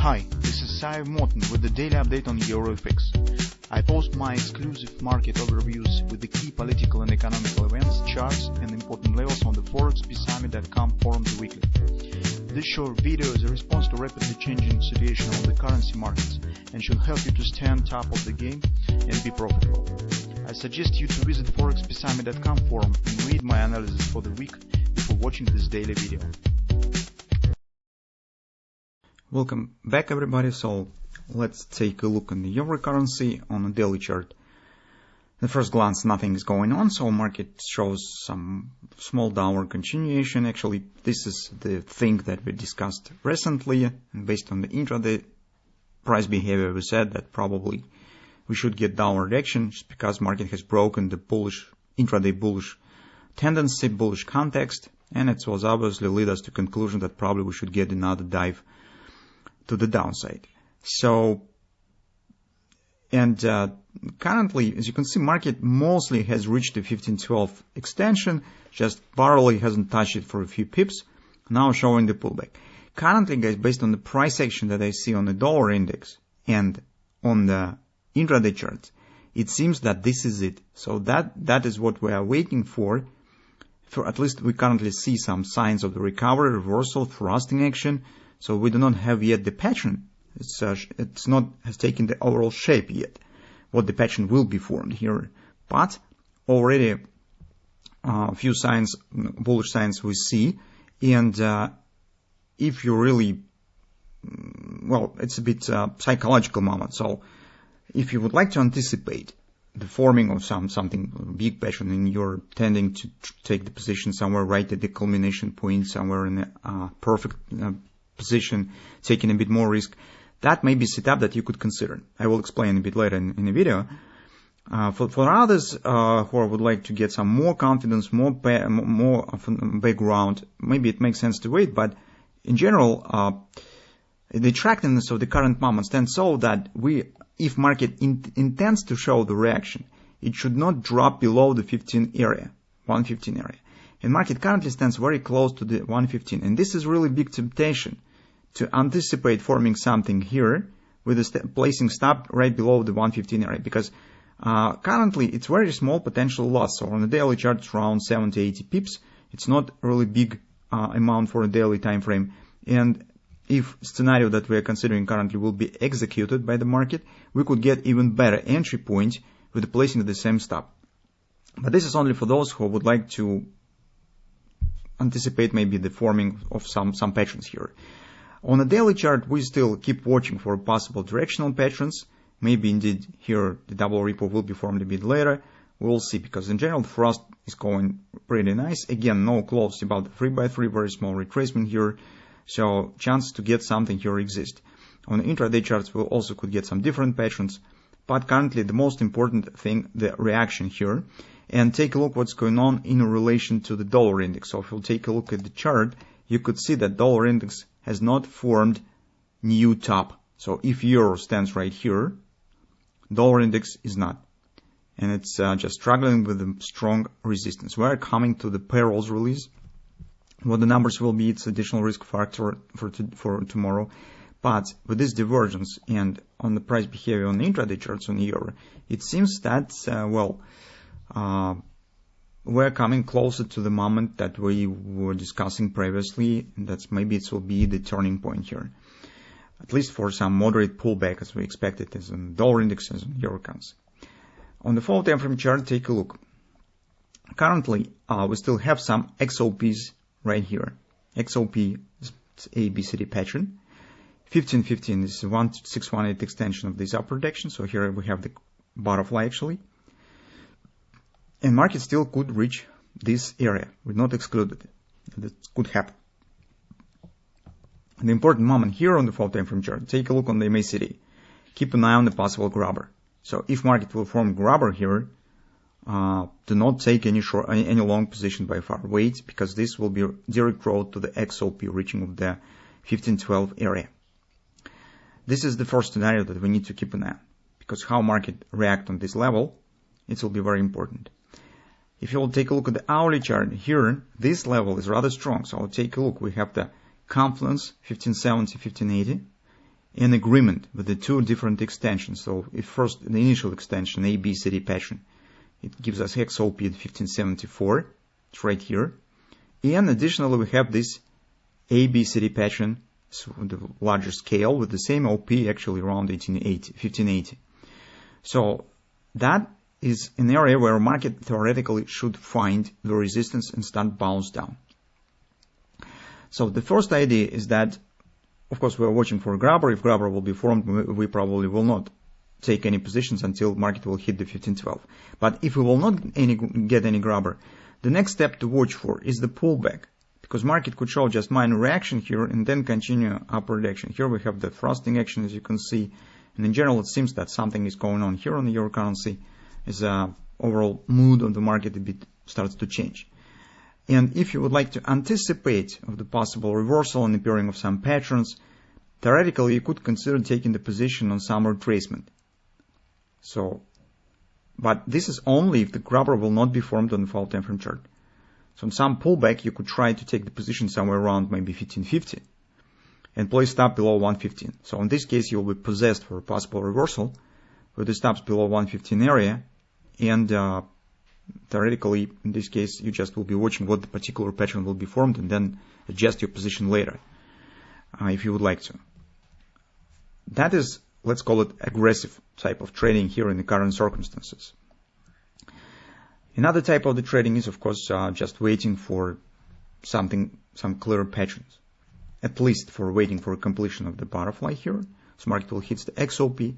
Hi, this is Sive Morten with the daily update on EuroFX. I post my exclusive market overviews with the key political and economical events, charts and important levels on the ForexPeaceArmy.com forums weekly. This short video is a response to rapidly changing situation on the currency markets and should help you to stay on top of the game and be profitable. I suggest you to visit ForexPeaceArmy.com forum and read my analysis for the week before watching this daily video. Welcome back everybody. So let's take a look on the euro currency on a daily chart. At first glance nothing is going on, so market shows some small downward continuation. Actually this is the thing that we discussed recently, and based on the intraday price behavior we said that probably we should get downward action just because market has broken the bullish intraday bullish tendency, bullish context, and it was obviously lead us to conclusion that probably we should get another dive to the downside. So, and currently, as you can see, market mostly has reached the 1512 extension, just barely hasn't touched it for a few pips, now showing the pullback. Currently, guys, based on the price action that I see on the dollar index and on the intraday charts, it seems that this is it. So that is what we are waiting for. For at least we currently see some signs of the recovery, reversal, thrusting action. So we do not have yet the pattern. It's not has taken the overall shape yet, what the pattern will be formed here. But already a few signs, bullish signs we see. And if you really, well, it's a bit psychological moment. So if you would like to anticipate the forming of something big pattern and you're tending to take the position somewhere right at the culmination point, somewhere in a perfect position, taking a bit more risk, that may be a setup that you could consider. I will explain a bit later in the video. For others who would like to get some more confidence, more background, maybe it makes sense to wait, but in general, the attractiveness of the current moment stands so that if market intends to show the reaction, it should not drop below the 115 area. And market currently stands very close to the 115, and this is really big temptation to anticipate forming something here with placing stop right below the 115 area, because currently it's very small potential loss. So on the daily chart it's around 70-80 pips. It's not really big amount for a daily time frame. And if scenario that we are considering currently will be executed by the market, we could get even better entry point with the placing of the same stop. But this is only for those who would like to anticipate maybe the forming of some patterns here. On a daily chart, we still keep watching for possible directional patterns. Maybe indeed here the double repo will be formed a bit later. We'll see, because in general the thrust is going pretty nice. Again, no close about the 3x3, very small retracement here. So chance to get something here exists. On the intraday charts, we also could get some different patterns. But currently the most important thing, the reaction here. And take a look what's going on in relation to the dollar index. So if you'll take a look at the chart, you could see that dollar index has not formed new top. So if euro stands right here, dollar index is not. And it's just struggling with a strong resistance. We are coming to the payrolls release. What the numbers will be, it's additional risk factor for tomorrow. But with this divergence and on the price behavior on the intraday charts on euro, it seems that, we're coming closer to the moment that we were discussing previously. That's maybe it will be the turning point here, at least for some moderate pullback as we expected as in dollar index, as in euro currency. On the 4 time frame chart, take a look. Currently, we still have some XOPs right here. XOP is ABCD pattern. 1515 is 1618 extension of this upper direction. So here we have the butterfly actually. And market still could reach this area. We're not excluded. That could happen. The important moment here on the 4 time frame chart, take a look on the MACD. Keep an eye on the possible grabber. So if market will form grabber here, do not take any long position by far. Wait, because this will be direct road to the XOP reaching of the 1512 area. This is the first scenario that we need to keep an eye on, because how market react on this level, it will be very important. If you will take a look at the hourly chart here, this level is rather strong. So I'll take a look. We have the confluence 1570, 1580, an agreement with the two different extensions. So if first the initial extension ABCD pattern, it gives us XOP at 1574. It's right here. And additionally, we have this ABCD pattern, so the larger scale with the same OP actually around 1580. So that is an area where market theoretically should find the resistance and start bounce down. So the first idea is that, of course, we are watching for a grabber. If grabber will be formed, we probably will not take any positions until market will hit the 1512. But if we will not get any grabber, the next step to watch for is the pullback, because market could show just minor reaction here and then continue upward action. Here we have the thrusting action, as you can see, and in general it seems that something is going on here on the euro currency, as overall mood of the market a bit starts to change. And if you would like to anticipate of the possible reversal and appearing of some patterns, theoretically you could consider taking the position on some retracement. So, but this is only if the grabber will not be formed on the fall time frame chart. So on some pullback, you could try to take the position somewhere around maybe 1550 and place stop below 115. So in this case, you'll be possessed for a possible reversal with the stops below 115 area, and theoretically, in this case, you just will be watching what the particular pattern will be formed and then adjust your position later, if you would like to. That is, let's call it aggressive type of trading here in the current circumstances. Another type of the trading is, of course, just waiting for some clear patterns, at least for waiting for completion of the butterfly here. So market will hit the XOP.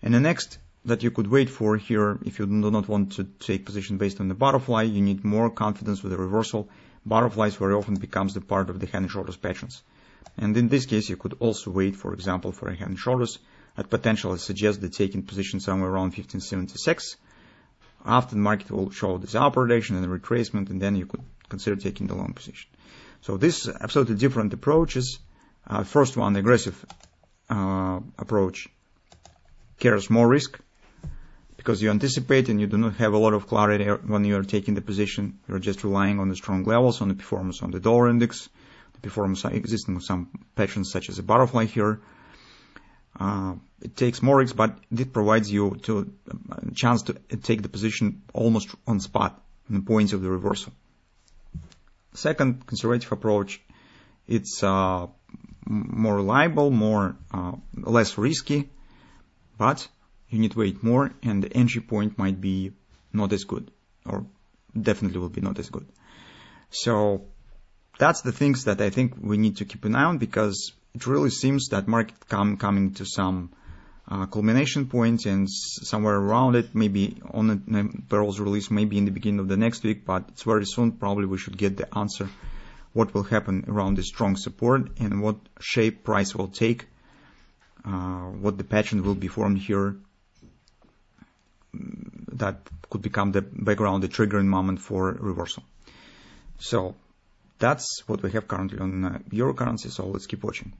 And the next that you could wait for here, if you do not want to take position based on the butterfly, you need more confidence with the reversal. Butterflies very often becomes the part of the head and shoulders patterns. And in this case, you could also wait, for example, for a head and shoulders. I'd potentially suggest the taking position somewhere around 1576. After the market will show this upward action and retracement, and then you could consider taking the long position. So this is absolutely different approaches. First one, the aggressive approach, carries more risk because you anticipate and you do not have a lot of clarity when you are taking the position. You're just relying on the strong levels, on the performance on the dollar index, the performance existing of some patterns such as a butterfly here. It takes more risk, but it provides you a chance to take the position almost on spot on the points of the reversal. Second conservative approach, it's more reliable, less risky, but you need to wait more, and the entry point might be not as good, or definitely will be not as good. So that's the things that I think we need to keep an eye on, because it really seems that market coming to some culmination point, and somewhere around it, maybe on the barrels release, maybe in the beginning of the next week, but it's very soon. Probably we should get the answer what will happen around this strong support and what shape price will take, what the pattern will be formed here that could become the background, the triggering moment for reversal. So that's what we have currently on euro currency, so let's keep watching.